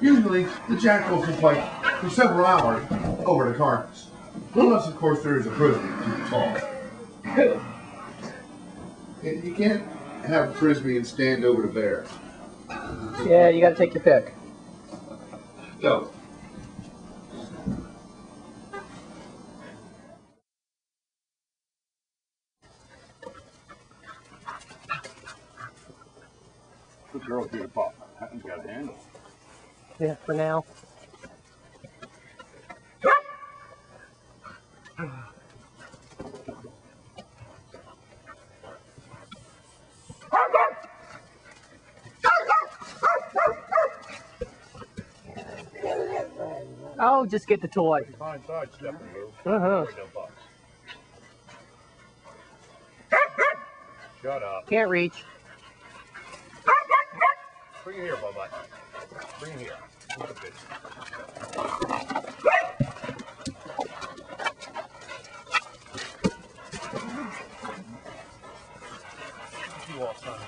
Usually, the jackals will play for several hours over the carcass. Unless, of course, there is a frisbee too tall. You can't have a frisbee and stand over the bear. Yeah, you got to take your pick. Go. Good girl through the pot. That one's got a handle. Yeah, for now. Oh, just get the toy. Fine side stepping, Lou. Uh-huh. Shut up. Can't reach. Bring it here, Bubba. Bring it here.